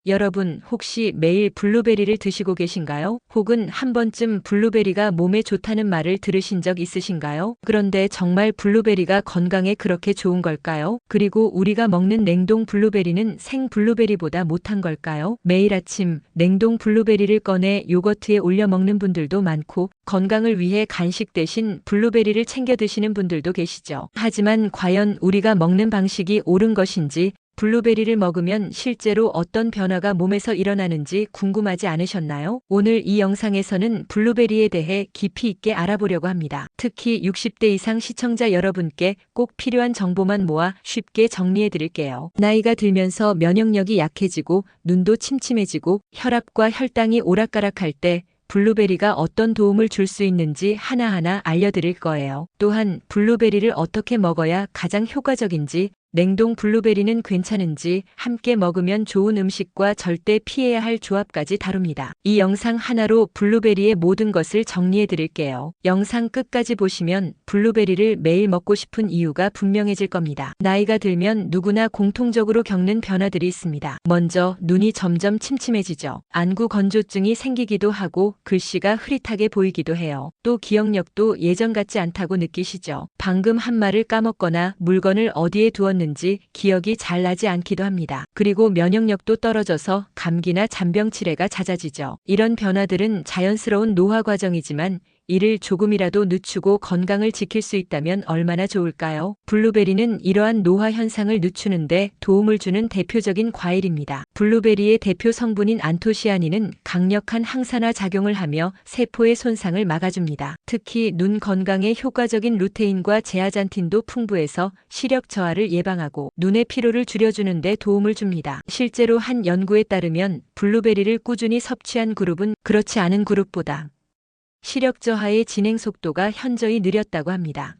여러분, 혹시 매일 블루베리를 드시고 계신가요? 혹은 한 번쯤 블루베리가 몸에 좋다는 말을 들으신 적 있으신가요? 그런데 정말 블루베리가 건강에 그렇게 좋은 걸까요? 그리고 우리가 먹는 냉동 블루베리는 생 블루베리보다 못한 걸까요? 매일 아침 냉동 블루베리를 꺼내 요거트에 올려 먹는 분들도 많고, 건강을 위해 간식 대신 블루베리를 챙겨 드시는 분들도 계시죠. 하지만 과연 우리가 먹는 방식이 옳은 것인지, 블루베리를 먹으면 실제로 어떤 변화가 몸에서 일어나는지 궁금하지 않으셨나요? 오늘 이 영상에서는 블루베리에 대해 깊이 있게 알아보려고 합니다. 특히 60대 이상 시청자 여러분께 꼭 필요한 정보만 모아 쉽게 정리해 드릴게요. 나이가 들면서 면역력이 약해지고 눈도 침침해지고 혈압과 혈당이 오락가락할 때 블루베리가 어떤 도움을 줄 수 있는지 하나하나 알려드릴 거예요. 또한 블루베리를 어떻게 먹어야 가장 효과적인지, 냉동 블루베리는 괜찮은지, 함께 먹으면 좋은 음식과 절대 피해야 할 조합까지 다룹니다. 이 영상 하나로 블루베리의 모든 것을 정리해 드릴게요. 영상 끝까지 보시면 블루베리를 매일 먹고 싶은 이유가 분명해질 겁니다. 나이가 들면 누구나 공통적으로 겪는 변화들이 있습니다. 먼저 눈이 점점 침침해지죠. 안구 건조증이 생기기도 하고 글씨가 흐릿하게 보이기도 해요. 또 기억력도 예전 같지 않다고 느끼시죠. 방금 한 말을 까먹거나 물건을 어디에 두었는지 기억이 잘 나지 않기도 합니다. 그리고 면역력도 떨어져서 감기나 잔병 치레가 잦아지죠. 이런 변화들은 자연스러운 노화 과정이지만 이를 조금이라도 늦추고 건강을 지킬 수 있다면 얼마나 좋을까요? 블루베리는 이러한 노화 현상을 늦추는데 도움을 주는 대표적인 과일입니다. 블루베리의 대표 성분인 안토시아닌은 강력한 항산화 작용을 하며 세포의 손상을 막아줍니다. 특히 눈 건강에 효과적인 루테인과 제아잔틴도 풍부해서 시력 저하를 예방하고 눈의 피로를 줄여주는 데 도움을 줍니다. 실제로 한 연구에 따르면 블루베리를 꾸준히 섭취한 그룹은 그렇지 않은 그룹보다 시력 저하의 진행 속도가 현저히 느렸다고 합니다.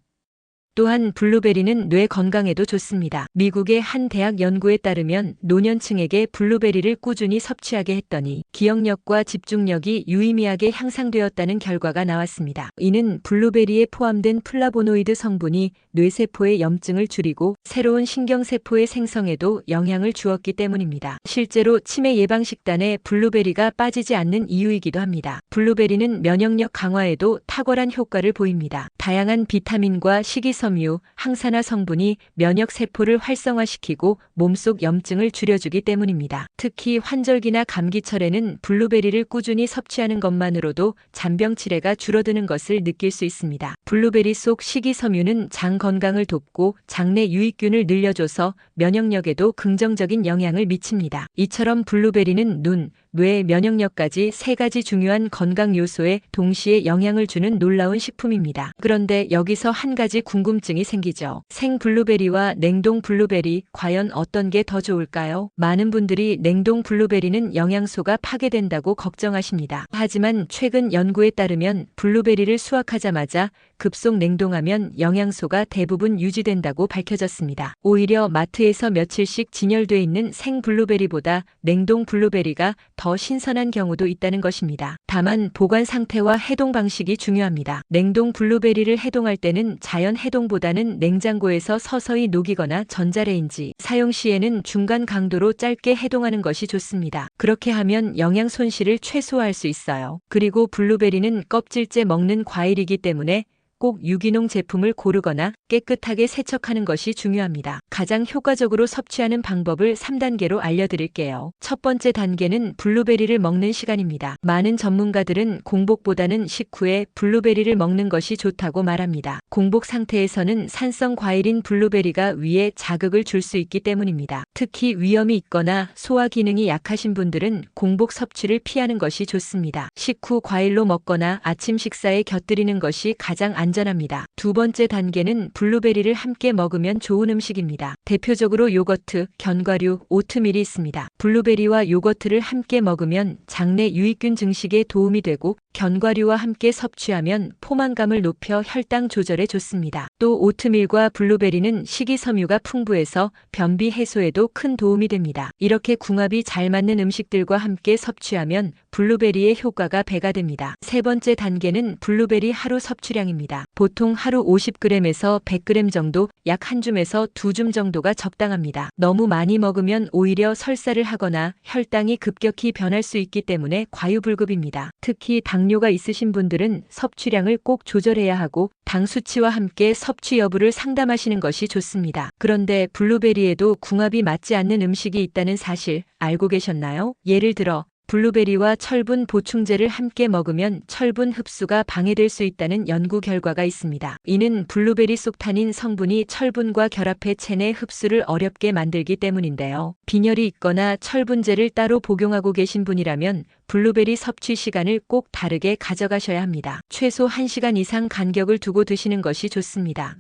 또한 블루베리는 뇌 건강에도 좋습니다. 미국의 한 대학 연구에 따르면 노년층에게 블루베리를 꾸준히 섭취하게 했더니 기억력과 집중력이 유의미하게 향상되었다는 결과가 나왔습니다. 이는 블루베리에 포함된 플라보노이드 성분이 뇌세포의 염증을 줄이고 새로운 신경세포의 생성에도 영향을 주었기 때문입니다. 실제로 치매 예방식단에 블루베리가 빠지지 않는 이유이기도 합니다. 블루베리는 면역력 강화에도 탁월한 효과를 보입니다. 다양한 비타민과 식이섬유, 항산화 성분이 면역 세포를 활성화시키고 몸속 염증을 줄여주기 때문입니다. 특히 환절기나 감기철에는 블루베리를 꾸준히 섭취하는 것만으로도 잔병 치레가 줄어드는 것을 느낄 수 있습니다. 블루베리 속 식이섬유는 장 건강을 돕고 장내 유익균을 늘려줘서 면역력에도 긍정적인 영향을 미칩니다. 이처럼 블루베리는 눈, 뇌, 면역력까지 세 가지 중요한 건강 요소에 동시에 영향을 주는 놀라운 식품입니다. 그런데 여기서 한 가지 궁금증이 생기죠. 생 블루베리와 냉동 블루베리, 과연 어떤 게 더 좋을까요? 많은 분들이 냉동 블루베리는 영양소가 파괴된다고 걱정하십니다. 하지만 최근 연구에 따르면 블루베리를 수확하자마자 급속 냉동하면 영양소가 대부분 유지된다고 밝혀졌습니다. 오히려 마트에서 며칠씩 진열돼 있는 생 블루베리보다 냉동 블루베리가 더 신선한 경우도 있다는 것입니다. 다만 보관 상태와 해동 방식이 중요합니다. 냉동 블루베리를 해동할 때는 자연 해동보다는 냉장고에서 서서히 녹이거나 전자레인지 사용 시에는 중간 강도로 짧게 해동하는 것이 좋습니다. 그렇게 하면 영양 손실을 최소화할 수 있어요. 그리고 블루베리는 껍질째 먹는 과일이기 때문에 꼭 유기농 제품을 고르거나 깨끗하게 세척하는 것이 중요합니다. 가장 효과적으로 섭취하는 방법을 3단계로 알려드릴게요. 첫 번째 단계는 블루베리를 먹는 시간입니다. 많은 전문가들은 공복보다는 식후에 블루베리를 먹는 것이 좋다고 말합니다. 공복 상태에서는 산성 과일인 블루베리가 위에 자극을 줄 수 있기 때문입니다. 특히 위염이 있거나 소화 기능이 약하신 분들은 공복 섭취를 피하는 것이 좋습니다. 식후 과일로 먹거나 아침 식사에 곁들이는 것이 가장 안전합니다. 두 번째 단계는 블루베리를 함께 먹으면 좋은 음식입니다. 대표적으로 요거트, 견과류, 오트밀이 있습니다. 블루베리와 요거트를 함께 먹으면 장내 유익균 증식에 도움이 되고 견과류와 함께 섭취하면 포만감을 높여 혈당 조절에 좋습니다. 또 오트밀과 블루베리는 식이섬유가 풍부해서 변비 해소에도 큰 도움이 됩니다. 이렇게 궁합이 잘 맞는 음식들과 함께 섭취하면 블루베리의 효과가 배가 됩니다. 세 번째 단계는 블루베리 하루 섭취량입니다. 보통 하루 50g에서 100g 정도, 약 한 줌에서 두 줌 정도가 적당합니다. 너무 많이 먹으면 오히려 설사를 하거나 혈당이 급격히 변할 수 있기 때문에 과유불급입니다. 특히 당뇨가 있으신 분들은 섭취량을 꼭 조절해야 하고 당 수치와 함께 섭취 여부를 상담하시는 것이 좋습니다. 그런데 블루베리에도 궁합이 맞지 않는 음식이 있다는 사실 알고 계셨나요? 예를 들어 블루베리와 철분 보충제를 함께 먹으면 철분 흡수가 방해될 수 있다는 연구 결과가 있습니다. 이는 블루베리 속타닌 성분이 철분과 결합해 체내 흡수를 어렵게 만들기 때문인데요. 빈혈이 있거나 철분제를 따로 복용하고 계신 분이라면 블루베리 섭취 시간을 꼭 다르게 가져가셔야 합니다. 최소 1시간 이상 간격을 두고 드시는 것이 좋습니다.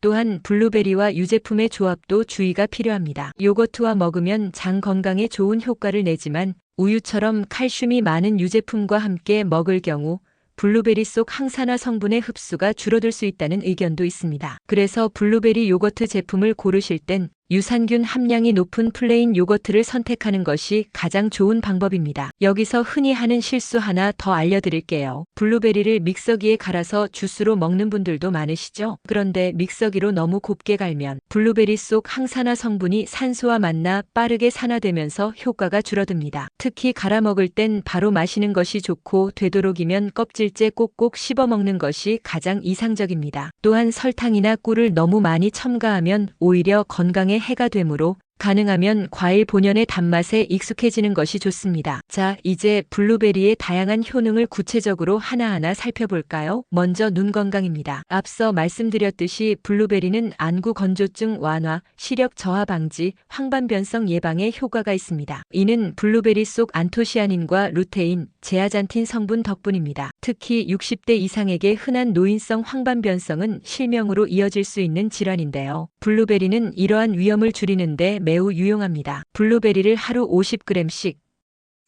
또한 블루베리와 유제품의 조합도 주의가 필요합니다. 요거트와 먹으면 장 건강에 좋은 효과를 내지만 우유처럼 칼슘이 많은 유제품과 함께 먹을 경우 블루베리 속 항산화 성분의 흡수가 줄어들 수 있다는 의견도 있습니다. 그래서 블루베리 요거트 제품을 고르실 땐 유산균 함량이 높은 플레인 요거트를 선택하는 것이 가장 좋은 방법입니다. 여기서 흔히 하는 실수 하나 더 알려드릴게요. 블루베리를 믹서기에 갈아서 주스로 먹는 분들도 많으시죠? 그런데 믹서기로 너무 곱게 갈면 블루베리 속 항산화 성분이 산소와 만나 빠르게 산화되면서 효과가 줄어듭니다. 특히 갈아 먹을 땐 바로 마시는 것이 좋고 되도록이면 껍질째 꼭꼭 씹어 먹는 것이 가장 이상적입니다. 또한 설탕이나 꿀을 너무 많이 첨가하면 오히려 건강에 해가 되므로 가능하면 과일 본연의 단맛에 익숙해지는 것이 좋습니다. 자, 이제 블루베리의 다양한 효능을 구체적으로 하나하나 살펴볼까요? 먼저 눈 건강입니다. 앞서 말씀드렸듯이 블루베리는 안구 건조증 완화, 시력 저하 방지, 황반변성 예방에 효과가 있습니다. 이는 블루베리 속 안토시아닌과 루테인, 제아잔틴 성분 덕분입니다. 특히 60대 이상에게 흔한 노인성 황반변성은 실명으로 이어질 수 있는 질환인데요. 블루베리는 이러한 위험을 줄이는데 매우 유용합니다. 블루베리를 하루 50g씩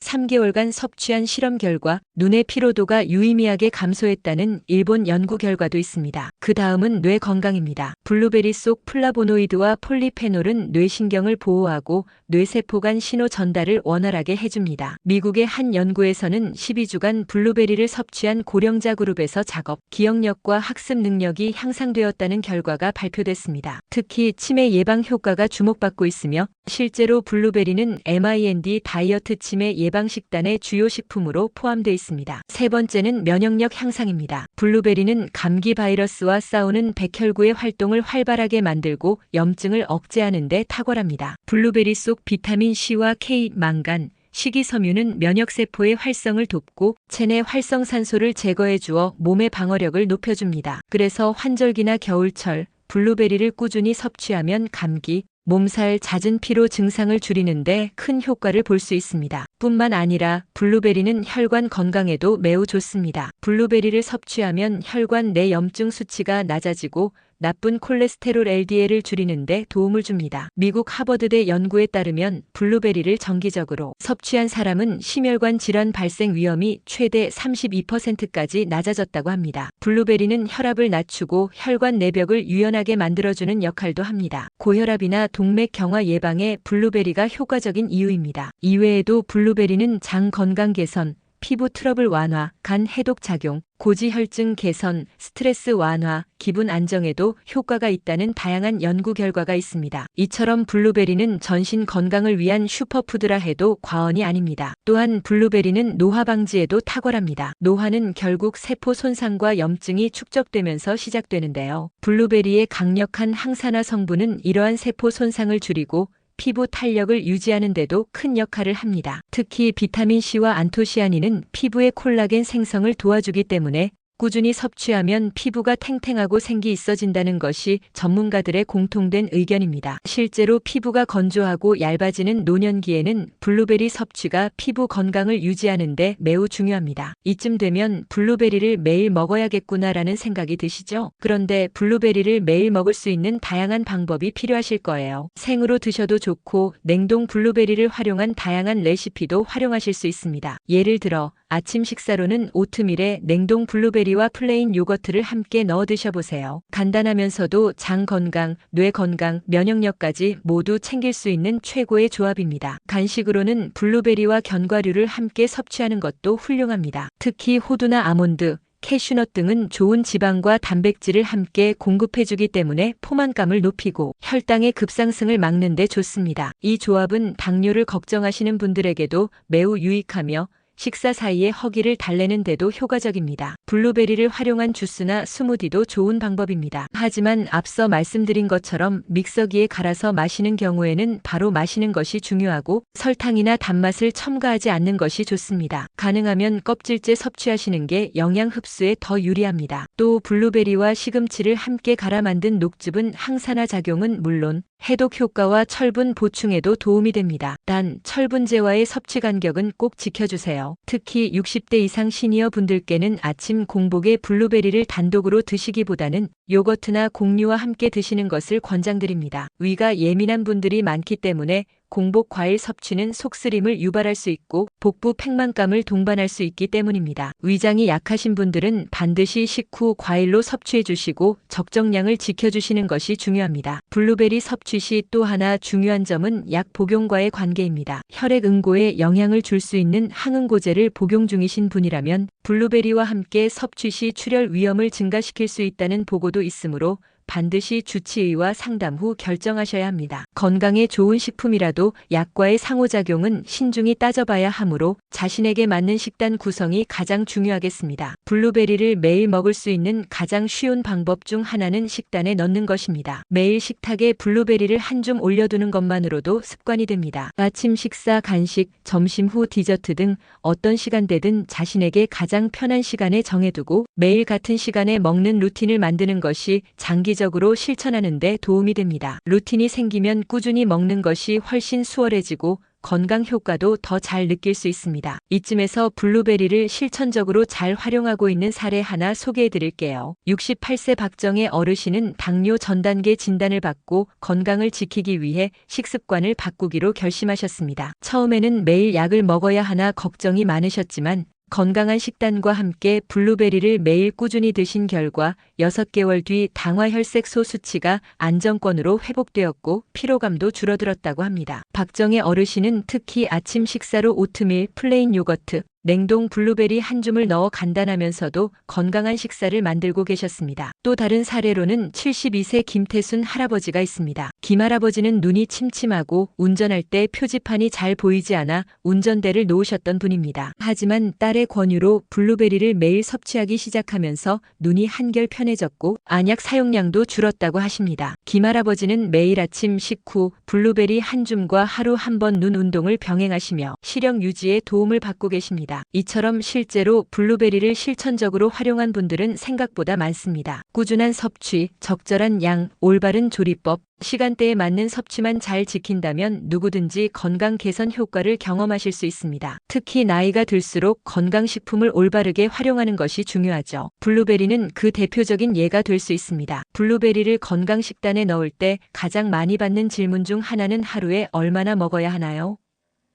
3개월간 섭취한 실험 결과 눈의 피로도가 유의미하게 감소했다는 일본 연구 결과도 있습니다. 그 다음은 뇌 건강입니다. 블루베리 속 플라보노이드와 폴리페놀은 뇌신경을 보호하고 뇌세포 간 신호 전달을 원활하게 해줍니다. 미국의 한 연구에서는 12주간 블루베리를 섭취한 고령자 그룹에서 작업, 기억력과 학습 능력이 향상되었다는 결과가 발표됐습니다. 특히 치매 예방 효과가 주목받고 있으며 실제로 블루베리는 MIND 다이어트 치매 예방 식단의 주요 식품으로 포함되어 있습니다. 세 번째는 면역력 향상입니다. 블루베리는 감기 바이러스와 싸우는 백혈구의 활동을 활발하게 만들고 염증을 억제하는 데 탁월합니다. 블루베리 속 비타민 C와 K, 망간, 식이섬유는 면역세포의 활성을 돕고 체내 활성산소를 제거해 주어 몸의 방어력을 높여줍니다. 그래서 환절기나 겨울철 블루베리를 꾸준히 섭취하면 감기, 몸살, 잦은 피로 증상을 줄이는데 큰 효과를 볼 수 있습니다. 뿐만 아니라 블루베리는 혈관 건강에도 매우 좋습니다. 블루베리를 섭취하면 혈관 내 염증 수치가 낮아지고 나쁜 콜레스테롤 LDL을 줄이는데 도움을 줍니다. 미국 하버드대 연구에 따르면 블루베리를 정기적으로 섭취한 사람은 심혈관 질환 발생 위험이 최대 32%까지 낮아졌다고 합니다. 블루베리는 혈압을 낮추고 혈관 내벽을 유연하게 만들어주는 역할도 합니다. 고혈압이나 동맥 경화 예방에 블루베리가 효과적인 이유입니다. 이외에도 블루베리는 장 건강 개선, 피부 트러블 완화, 간 해독 작용, 고지혈증 개선, 스트레스 완화, 기분 안정에도 효과가 있다는 다양한 연구 결과가 있습니다. 이처럼 블루베리는 전신 건강을 위한 슈퍼푸드라 해도 과언이 아닙니다. 또한 블루베리는 노화 방지에도 탁월합니다. 노화는 결국 세포 손상과 염증이 축적되면서 시작되는데요. 블루베리의 강력한 항산화 성분은 이러한 세포 손상을 줄이고 피부 탄력을 유지하는 데도 큰 역할을 합니다. 특히 비타민C와 안토시아닌은 피부의 콜라겐 생성을 도와주기 때문에 꾸준히 섭취하면 피부가 탱탱하고 생기 있어진다는 것이 전문가들의 공통된 의견입니다. 실제로 피부가 건조하고 얇아지는 노년기에는 블루베리 섭취가 피부 건강을 유지하는 데 매우 중요합니다. 이쯤 되면 블루베리를 매일 먹어야겠구나라는 생각이 드시죠? 그런데 블루베리를 매일 먹을 수 있는 다양한 방법이 필요하실 거예요. 생으로 드셔도 좋고 냉동 블루베리를 활용한 다양한 레시피도 활용하실 수 있습니다. 예를 들어 아침 식사로는 오트밀에 냉동 블루베리와 플레인 요거트를 함께 넣어 드셔보세요. 간단하면서도 장 건강, 뇌 건강, 면역력까지 모두 챙길 수 있는 최고의 조합입니다. 간식으로는 블루베리와 견과류를 함께 섭취하는 것도 훌륭합니다. 특히 호두나 아몬드, 캐슈넛 등은 좋은 지방과 단백질을 함께 공급해주기 때문에 포만감을 높이고 혈당의 급상승을 막는 데 좋습니다. 이 조합은 당뇨를 걱정하시는 분들에게도 매우 유익하며 식사 사이에 허기를 달래는 데도 효과적입니다. 블루베리를 활용한 주스나 스무디도 좋은 방법입니다. 하지만 앞서 말씀드린 것처럼 믹서기에 갈아서 마시는 경우에는 바로 마시는 것이 중요하고 설탕이나 단맛을 첨가하지 않는 것이 좋습니다. 가능하면 껍질째 섭취하시는 게 영양 흡수에 더 유리합니다. 또 블루베리와 시금치를 함께 갈아 만든 녹즙은 항산화 작용은 물론 해독 효과와 철분 보충에도 도움이 됩니다. 단 철분제와의 섭취 간격은 꼭 지켜주세요. 특히 60대 이상 시니어 분들께는 아침 공복에 블루베리를 단독으로 드시기보다는 요거트나 곡류와 함께 드시는 것을 권장드립니다. 위가 예민한 분들이 많기 때문에 공복 과일 섭취는 속쓰림을 유발할 수 있고 복부 팽만감을 동반할 수 있기 때문입니다. 위장이 약하신 분들은 반드시 식후 과일로 섭취해 주시고 적정량을 지켜주시는 것이 중요합니다. 블루베리 섭취 시 또 하나 중요한 점은 약 복용과의 관계입니다. 혈액 응고에 영향을 줄 수 있는 항응고제를 복용 중이신 분이라면 블루베리와 함께 섭취 시 출혈 위험을 증가시킬 수 있다는 보고도 있으므로 반드시 주치의와 상담 후 결정하셔야 합니다. 건강에 좋은 식품이라도 약과의 상호작용은 신중히 따져봐야 하므로 자신에게 맞는 식단 구성이 가장 중요하겠습니다. 블루베리를 매일 먹을 수 있는 가장 쉬운 방법 중 하나는 식단에 넣는 것입니다. 매일 식탁에 블루베리를 한 줌 올려두는 것만으로도 습관이 됩니다. 아침 식사, 간식, 점심 후 디저트 등 어떤 시간대든 자신에게 가장 편한 시간에 정해두고 매일 같은 시간에 먹는 루틴을 만드는 것이 장기적으로 실천하는 데 도움이 됩니다. 루틴이 생기면 꾸준히 먹는 것이 훨씬 수월해지고 건강 효과도 더 잘 느낄 수 있습니다. 이쯤에서 블루베리를 실천적으로 잘 활용하고 있는 사례 하나 소개해 드릴게요. 68세 박정혜 어르신은 당뇨 전 단계 진단을 받고 건강을 지키기 위해 식습관을 바꾸기로 결심하셨습니다. 처음에는 매일 약을 먹어야 하나 걱정이 많으셨지만 건강한 식단과 함께 블루베리를 매일 꾸준히 드신 결과 6개월 뒤 당화혈색소 수치가 안정권으로 회복되었고 피로감도 줄어들었다고 합니다. 박정혜 어르신은 특히 아침 식사로 오트밀, 플레인 요거트, 냉동 블루베리 한 줌을 넣어 간단하면서도 건강한 식사를 만들고 계셨습니다. 또 다른 사례로는 72세 김태순 할아버지가 있습니다. 김 할아버지는 눈이 침침하고 운전할 때 표지판이 잘 보이지 않아 운전대를 놓으셨던 분입니다. 하지만 딸의 권유로 블루베리를 매일 섭취하기 시작하면서 눈이 한결 편해졌고 안약 사용량도 줄었다고 하십니다. 김 할아버지는 매일 아침 식후 블루베리 한 줌과 하루 한 번 눈 운동을 병행하시며 시력 유지에 도움을 받고 계십니다. 이처럼 실제로 블루베리를 실천적으로 활용한 분들은 생각보다 많습니다. 꾸준한 섭취, 적절한 양, 올바른 조리법, 시간대에 맞는 섭취만 잘 지킨다면 누구든지 건강 개선 효과를 경험하실 수 있습니다. 특히 나이가 들수록 건강식품을 올바르게 활용하는 것이 중요하죠. 블루베리는 그 대표적인 예가 될 수 있습니다. 블루베리를 건강식단에 넣을 때 가장 많이 받는 질문 중 하나는 하루에 얼마나 먹어야 하나요?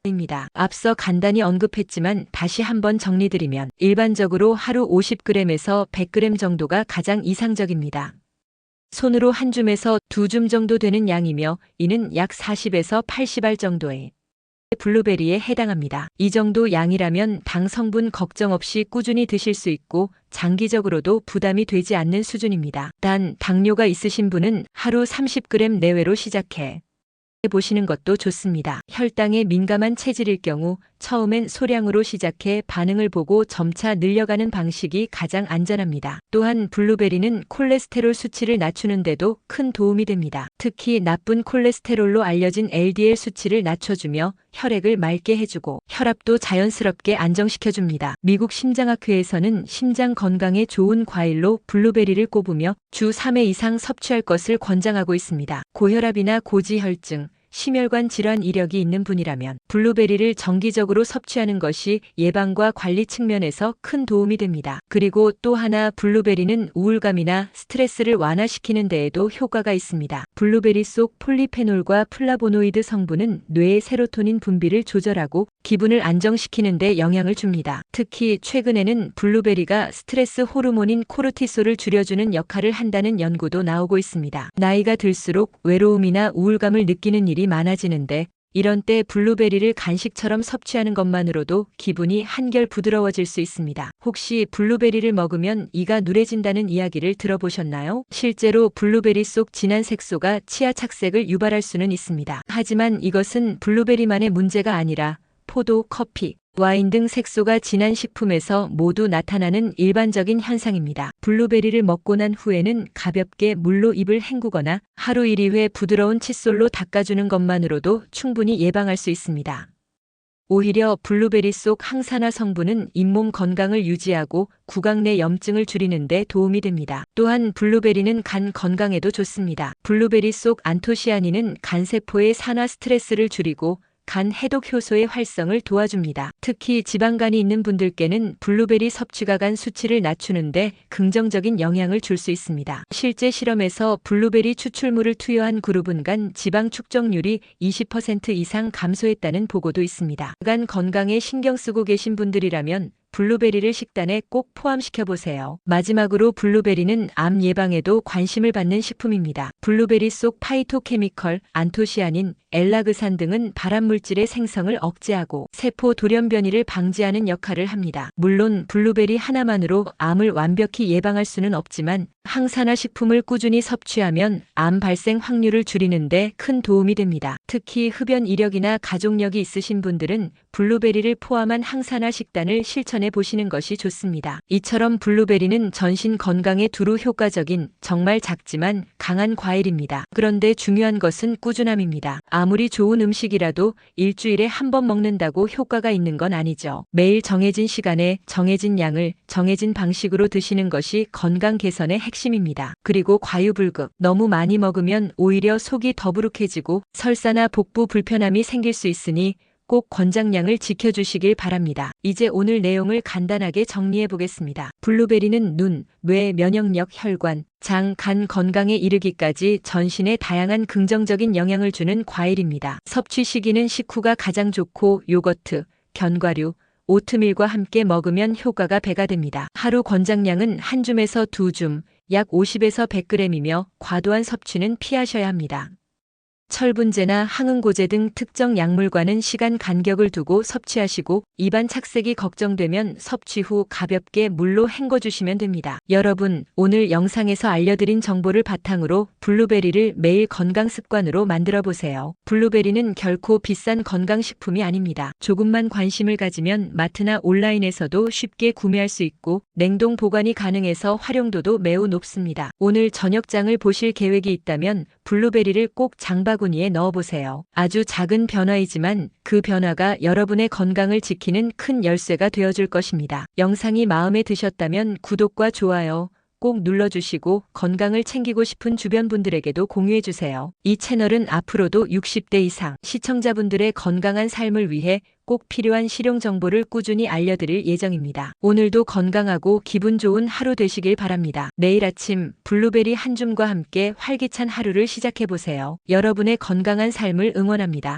입니다. 앞서 간단히 언급했지만 다시 한번 정리드리면 일반적으로 하루 50g에서 100g 정도가 가장 이상적입니다. 손으로 한 줌에서 두 줌 정도 되는 양이며 이는 약 40에서 80알 정도의 블루베리에 해당합니다. 이 정도 양이라면 당 성분 걱정 없이 꾸준히 드실 수 있고 장기적으로도 부담이 되지 않는 수준입니다. 단 당뇨가 있으신 분은 하루 30g 내외로 시작해 보시는 것도 좋습니다. 혈당에 민감한 체질일 경우 처음엔 소량으로 시작해 반응을 보고 점차 늘려가는 방식이 가장 안전합니다. 또한 블루베리는 콜레스테롤 수치를 낮추는 데도 큰 도움이 됩니다. 특히 나쁜 콜레스테롤로 알려진 LDL 수치를 낮춰주며 혈액을 맑게 해주고 혈압도 자연스럽게 안정시켜줍니다. 미국 심장학회에서는 심장 건강에 좋은 과일로 블루베리를 꼽으며 주 3회 이상 섭취할 것을 권장하고 있습니다. 고혈압이나 고지혈증, 심혈관 질환 이력이 있는 분이라면 블루베리를 정기적으로 섭취하는 것이 예방과 관리 측면에서 큰 도움이 됩니다. 그리고 또 하나 블루베리는 우울감이나 스트레스를 완화시키는 데에도 효과가 있습니다. 블루베리 속 폴리페놀과 플라보노이드 성분은 뇌의 세로토닌 분비를 조절하고 기분을 안정시키는 데 영향을 줍니다. 특히 최근에는 블루베리가 스트레스 호르몬인 코르티솔을 줄여주는 역할을 한다는 연구도 나오고 있습니다. 나이가 들수록 외로움이나 우울감을 느끼는 일이 많아지는데 이런 때 블루베리를 간식처럼 섭취하는 것만으로도 기분이 한결 부드러워질 수 있습니다. 혹시 블루베리를 먹으면 이가 누래진다는 이야기를 들어보셨나요? 실제로 블루베리 속 진한 색소가 치아 착색을 유발할 수는 있습니다. 하지만 이것은 블루베리만의 문제가 아니라 포도, 커피, 와인 등 색소가 진한 식품에서 모두 나타나는 일반적인 현상입니다. 블루베리를 먹고 난 후에는 가볍게 물로 입을 헹구거나 하루 1~2회 부드러운 칫솔로 닦아주는 것만으로도 충분히 예방할 수 있습니다. 오히려 블루베리 속 항산화 성분은 잇몸 건강을 유지하고 구강 내 염증을 줄이는 데 도움이 됩니다. 또한 블루베리는 간 건강에도 좋습니다. 블루베리 속 안토시아닌은 간세포의 산화 스트레스를 줄이고 간 해독 효소의 활성을 도와줍니다. 특히 지방간이 있는 분들께는 블루베리 섭취가 간 수치를 낮추는데 긍정적인 영향을 줄 수 있습니다. 실제 실험에서 블루베리 추출물을 투여한 그룹은 간 지방 축적률이 20% 이상 감소했다는 보고도 있습니다. 간 건강에 신경 쓰고 계신 분들이라면 블루베리를 식단에 꼭 포함시켜 보세요. 마지막으로 블루베리는 암 예방에도 관심을 받는 식품입니다. 블루베리 속 파이토케미컬, 안토시아닌, 엘라그산 등은 발암물질의 생성을 억제하고 세포 돌연 변이를 방지하는 역할을 합니다. 물론 블루베리 하나만으로 암을 완벽히 예방할 수는 없지만 항산화 식품을 꾸준히 섭취하면 암 발생 확률을 줄이는 데 큰 도움이 됩니다. 특히 흡연 이력이나 가족력이 있으신 분들은 블루베리를 포함한 항산화 식단을 실천해 보시는 것이 좋습니다. 이처럼 블루베리는 전신 건강에 두루 효과적인 정말 작지만 강한 과일입니다. 그런데 중요한 것은 꾸준함입니다. 아무리 좋은 음식이라도 일주일에 한 번 먹는다고 효과가 있는 건 아니죠. 매일 정해진 시간에 정해진 양을 정해진 방식으로 드시는 것이 건강 개선의 핵심입니다. 그리고 과유불급, 너무 많이 먹으면 오히려 속이 더부룩해지고 설사나 복부 불편함이 생길 수 있으니 꼭 권장량을 지켜주시길 바랍니다. 이제 오늘 내용을 간단하게 정리해 보겠습니다. 블루베리는 눈, 뇌, 면역력, 혈관, 장, 간 건강에 이르기까지 전신에 다양한 긍정적인 영향을 주는 과일입니다. 섭취 시기는 식후가 가장 좋고 요거트, 견과류, 오트밀과 함께 먹으면 효과가 배가 됩니다. 하루 권장량은 한 줌에서 두 줌, 약 50에서 100g이며 과도한 섭취는 피하셔야 합니다. 철분제나 항응고제 등 특정 약물과는 시간 간격을 두고 섭취하시고 입안 착색이 걱정되면 섭취 후 가볍게 물로 헹궈주시면 됩니다. 여러분, 오늘 영상에서 알려드린 정보를 바탕으로 블루베리를 매일 건강 습관으로 만들어 보세요. 블루베리는 결코 비싼 건강식품이 아닙니다. 조금만 관심을 가지면 마트나 온라인에서도 쉽게 구매할 수 있고 냉동 보관이 가능해서 활용도도 매우 높습니다. 오늘 저녁장을 보실 계획이 있다면 블루베리를 꼭 장바구니에 넣어보세요. 아주 작은 변화이지만 그 변화가 여러분의 건강을 지키는 큰 열쇠가 되어줄 것입니다. 영상이 마음에 드셨다면 구독과 좋아요 꼭 눌러주시고 건강을 챙기고 싶은 주변 분들에게도 공유해주세요. 이 채널은 앞으로도 60대 이상 시청자분들의 건강한 삶을 위해 꼭 필요한 실용 정보를 꾸준히 알려드릴 예정입니다. 오늘도 건강하고 기분 좋은 하루 되시길 바랍니다. 내일 아침 블루베리 한 줌과 함께 활기찬 하루를 시작해보세요. 여러분의 건강한 삶을 응원합니다.